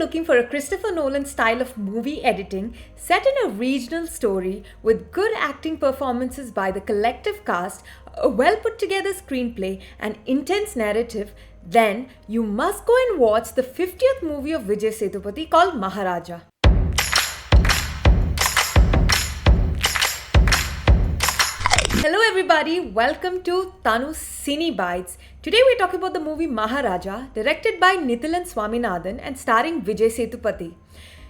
looking for a Christopher Nolan style of movie editing set in a regional story with good acting performances by the collective cast, a well put together screenplay, and intense narrative, then you must go and watch the 50th movie of Vijay Sethupathi called Maharaja. Hello everybody, welcome to Tanu's Cine Bites. Today we're talking about the movie Maharaja, directed by Nithilan Swaminathan and starring Vijay Sethupathi.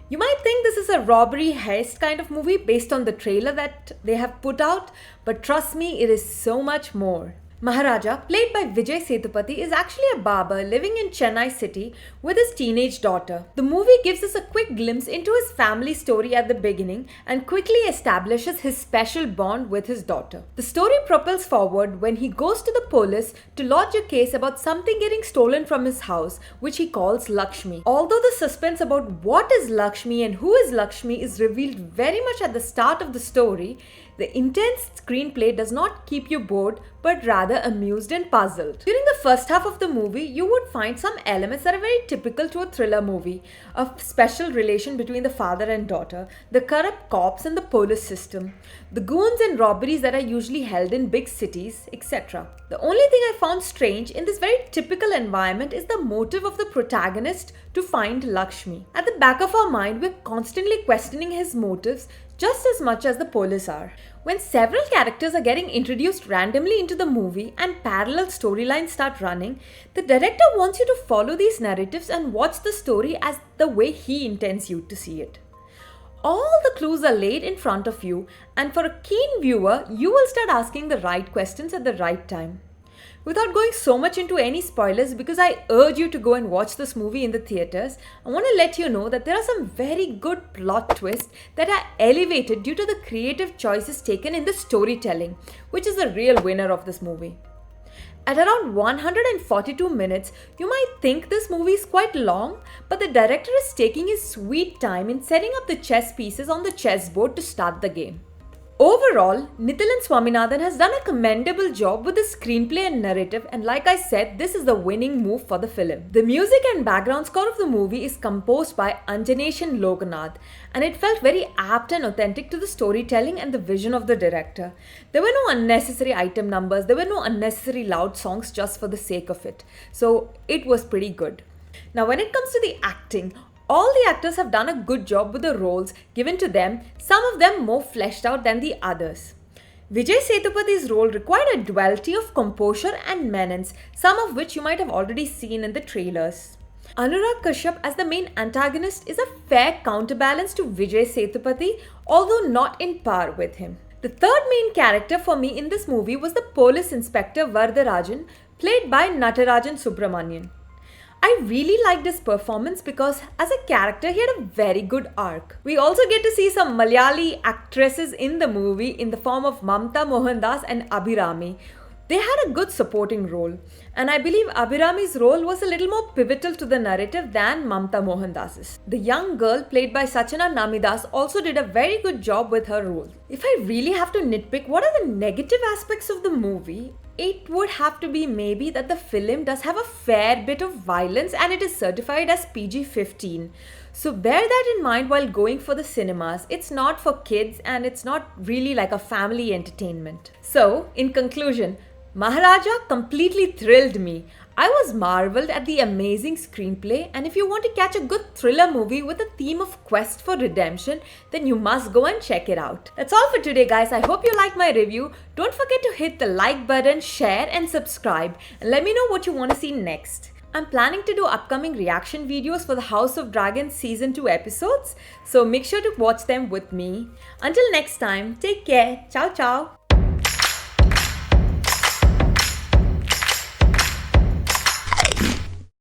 You might think this is a robbery heist kind of movie based on the trailer that they have put out, but trust me, it is so much more. Maharaja, played by Vijay Sethupathi, is actually a barber living in Chennai city with his teenage daughter. The movie gives us a quick glimpse into his family story at the beginning and quickly establishes his special bond with his daughter. The story propels forward when he goes to the police to lodge a case about something getting stolen from his house, which he calls Lakshmi. Although the suspense about what is Lakshmi and who is Lakshmi is revealed very much at the start of the story, the intense screenplay does not keep you bored but rather amused and puzzled. During the first half of the movie, you would find some elements that are very typical to a thriller movie. A special relation between the father and daughter, the corrupt cops and the police system, the goons and robberies that are usually held in big cities, etc. The only thing I found strange in this very typical environment is the motive of the protagonist to find Lakshmi. At the back of our mind, we're constantly questioning his motives just as much as the police are. When several characters are getting introduced randomly into the movie and parallel storylines start running, the director wants you to follow these narratives and watch the story as the way he intends you to see it. All the clues are laid in front of you, and for a keen viewer, you will start asking the right questions at the right time. Without going so much into any spoilers, because I urge you to go and watch this movie in the theatres, I want to let you know that there are some very good plot twists that are elevated due to the creative choices taken in the storytelling, which is the real winner of this movie. At around 142 minutes, you might think this movie is quite long, but the director is taking his sweet time in setting up the chess pieces on the chessboard to start the game. Overall, Nithilan Swaminathan has done a commendable job with the screenplay and narrative, and like I said, this is the winning move for the film. The music and background score of the movie is composed by Anjaneshan Lokanath, and it felt very apt and authentic to the storytelling and the vision of the director. There were no unnecessary item numbers, there were no unnecessary loud songs just for the sake of it. So it was pretty good. Now when it comes to the acting, all the actors have done a good job with the roles given to them, some of them more fleshed out than the others. Vijay Sethupathi's role required a duality of composure and menace, some of which you might have already seen in the trailers. Anurag Kashyap as the main antagonist is a fair counterbalance to Vijay Sethupathi, although not in par with him. The third main character for me in this movie was the police inspector Varadarajan, played by Natarajan Subramanian. I really liked his performance because as a character he had a very good arc. We also get to see some Malayali actresses in the movie in the form of Mamta Mohandas and Abhirami. They had a good supporting role, and I believe Abhirami's role was a little more pivotal to the narrative than Mamta Mohandas's. The young girl played by Sachana Namidas also did a very good job with her role. If I really have to nitpick what are the negative aspects of the movie, it would have to be maybe that the film does have a fair bit of violence and it is certified as PG-15. So bear that in mind while going for the cinemas. It's not for kids and it's not really like a family entertainment. So, in conclusion, Maharaja completely thrilled me. I was marveled at the amazing screenplay, and if you want to catch a good thriller movie with a theme of quest for redemption, then you must go and check it out. That's all for today guys. I hope you liked my review. Don't forget to hit the like button, share and subscribe, and let me know what you want to see next. I'm planning to do upcoming reaction videos for the House of Dragons Season 2 episodes, so make sure to watch them with me. Until next time, take care. Ciao ciao.